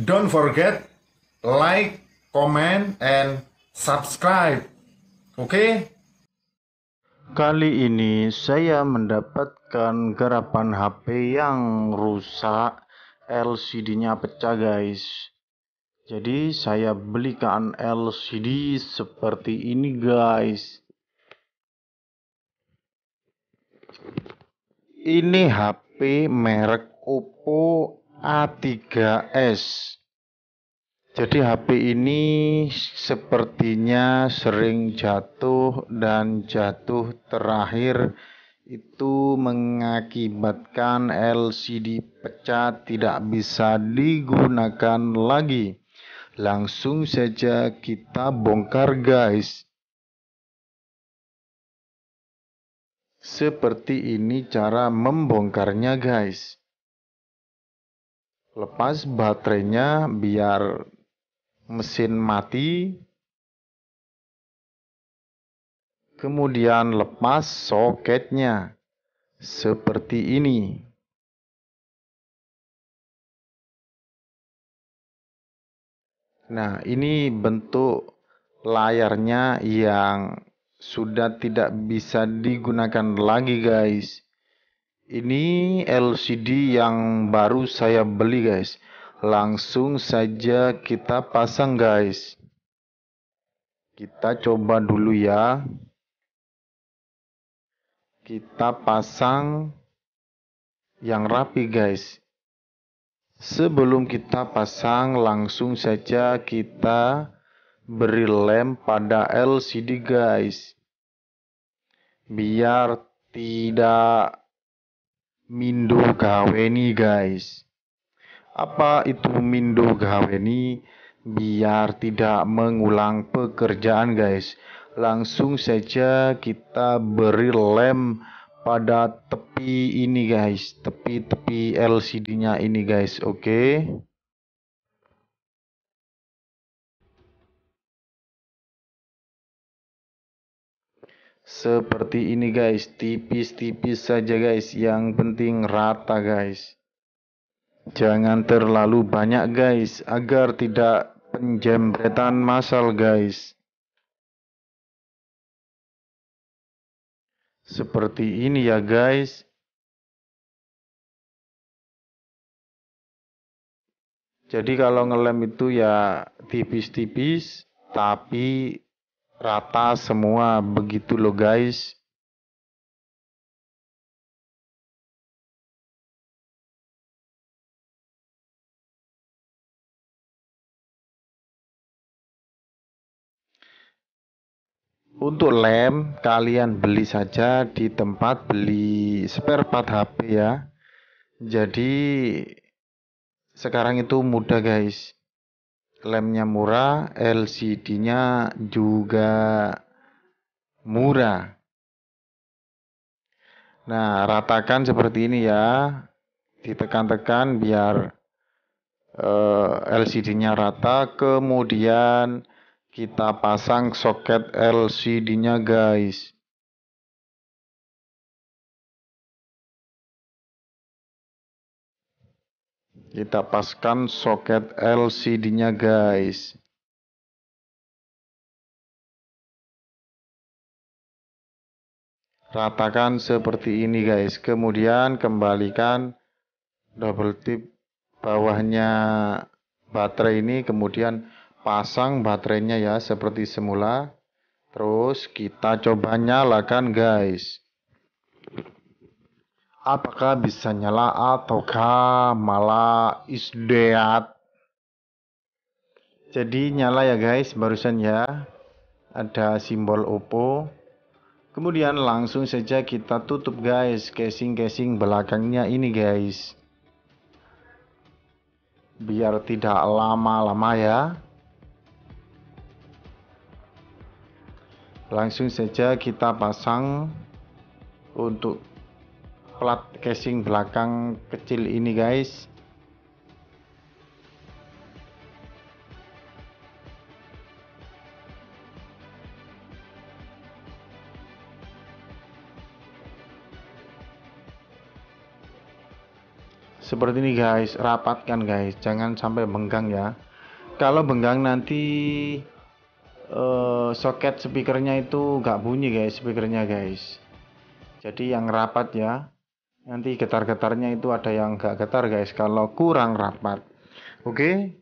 Don't forget like, comment, and subscribe. Oke? Kali ini saya mendapatkan garapan HP yang rusak, LCD-nya pecah guys. Jadi saya belikan LCD seperti ini guys. Ini HP merek Oppo A3s. Jadi HP ini sepertinya sering jatuh dan jatuh terakhir itu mengakibatkan LCD pecah, tidak bisa digunakan lagi. Langsung saja kita bongkar guys. Seperti ini cara membongkarnya guys. Lepas baterainya biar mesin mati, kemudian lepas soketnya seperti ini. Nah, ini bentuk layarnya yang sudah tidak bisa digunakan lagi guys. Ini LCD yang baru saya beli guys. Langsung saja kita pasang guys. Kita coba dulu ya. Kita pasang yang rapi guys. Sebelum kita pasang, langsung saja kita beri lem pada LCD guys. Biar tidak mindo gaweni guys. Apa itu mindo gaweni? Biar tidak mengulang pekerjaan guys. Langsung saja kita beri lem pada tepi ini guys. Tepi-tepi LCD-nya ini guys. Oke. Seperti ini guys. Tipis-tipis saja guys. Yang penting rata guys. Jangan terlalu banyak guys, agar tidak penjembretan massal guys. Seperti ini ya guys. Jadi kalau ngelem itu ya tipis-tipis, tapi rata semua, begitu loh guys. Untuk lem, kalian beli saja di tempat beli spare part HP ya. Jadi sekarang itu mudah guys. Lemnya murah, LCD-nya juga murah. Nah, ratakan seperti ini ya. Ditekan-tekan biar LCD-nya rata. Kemudian kita pasang soket LCD-nya guys. Kita paskan soket LCD-nya guys. Ratakan seperti ini guys. Kemudian kembalikan double tip bawahnya baterai ini. Kemudian pasang baterainya ya seperti semula. Terus kita coba nyalakan guys. Apakah bisa nyala ataukah malah isdeat? Jadi nyala ya guys barusan ya. Ada simbol Oppo. Kemudian langsung saja kita tutup guys casing-casing belakangnya ini guys. Biar tidak lama-lama ya. Langsung saja kita pasang untuk plat casing belakang kecil ini guys. Seperti ini guys, rapatkan guys, jangan sampai benggang ya. Kalau benggang nanti soket speakernya itu nggak bunyi guys, speakernya guys. Jadi yang rapat ya. Nanti getar-getarnya itu ada yang nggak getar guys kalau kurang rapat. Oke.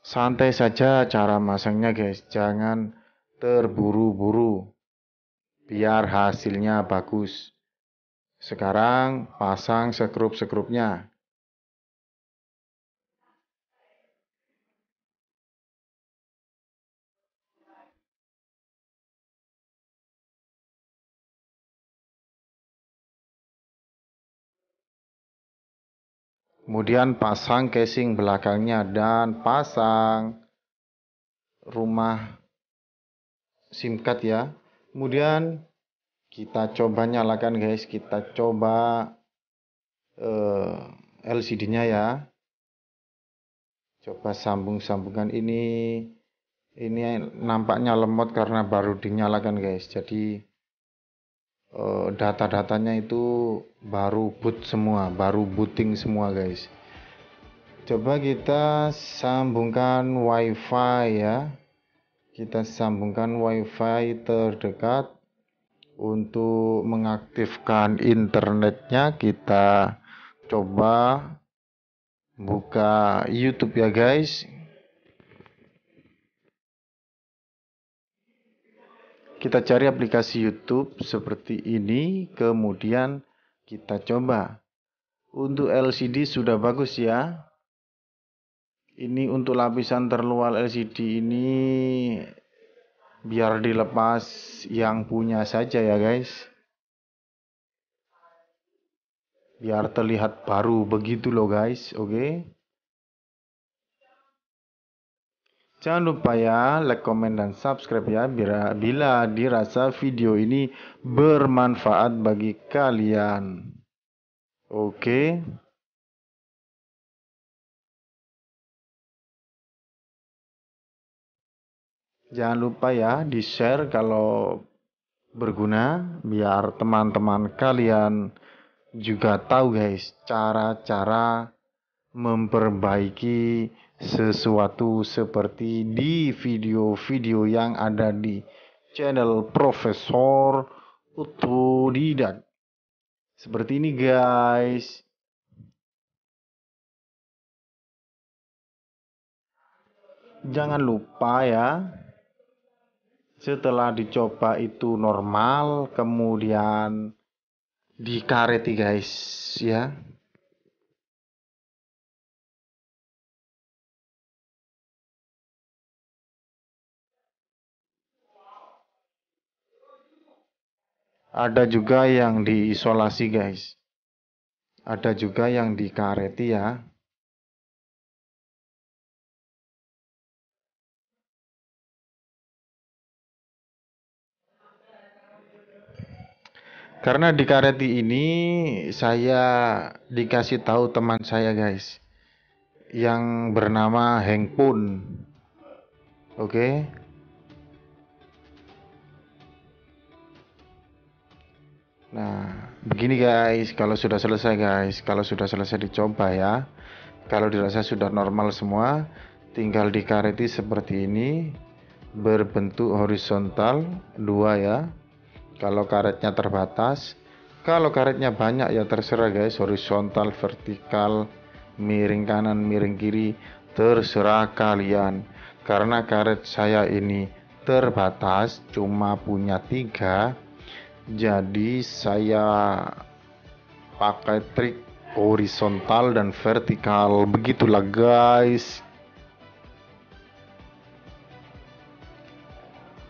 Santai saja cara masangnya guys, jangan terburu-buru biar hasilnya bagus. Sekarang pasang sekrup-sekrupnya. Kemudian pasang casing belakangnya dan pasang rumah SIM card ya. Kemudian kita coba nyalakan guys, kita coba LCD-nya ya. Coba sambungan ini nampaknya lemot karena baru dinyalakan guys. Jadi data-datanya itu baru boot semua, baru booting semua guys. Coba kita sambungkan wifi ya. Kita sambungkan wifi terdekat. Untuk mengaktifkan internetnya kita coba buka YouTube ya guys. Kita cari aplikasi YouTube seperti ini, kemudian kita coba. Untuk LCD sudah bagus ya. Ini untuk lapisan terluar LCD ini biar dilepas yang punya saja ya guys. Biar terlihat baru begitu loh guys, oke. Jangan lupa ya like, comment, dan subscribe ya bila dirasa video ini bermanfaat bagi kalian. Oke. Jangan lupa ya di-share kalau berguna biar teman-teman kalian juga tahu guys cara-cara memperbaiki sesuatu seperti di video-video yang ada di channel Profesor Otodidak. Seperti ini guys. Jangan lupa ya. Setelah dicoba itu normal, kemudian dikareti guys ya. Ada juga yang diisolasi guys. Ada juga yang dikareti ya. Karena di kareti ini saya dikasih tahu teman saya guys yang bernama Hengpun. Oke. Nah, begini guys, kalau sudah selesai dicoba ya. Kalau dirasa sudah normal semua, tinggal dikareti seperti ini berbentuk horizontal 2 ya. Kalau karetnya terbatas, kalau karetnya banyak ya terserah guys, horizontal, vertikal, miring kanan, miring kiri, terserah kalian. Karena karet saya ini terbatas, cuma punya 3, jadi saya pakai trik horizontal dan vertikal. Begitulah guys.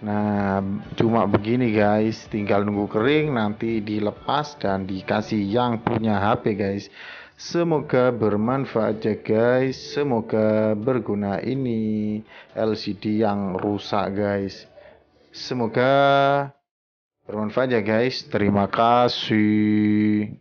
Nah, cuma begini guys, tinggal nunggu kering, nanti dilepas dan dikasih yang punya HP guys. Semoga bermanfaat ya guys, semoga berguna ini LCD yang rusak guys. Semoga bermanfaat ya guys, terima kasih.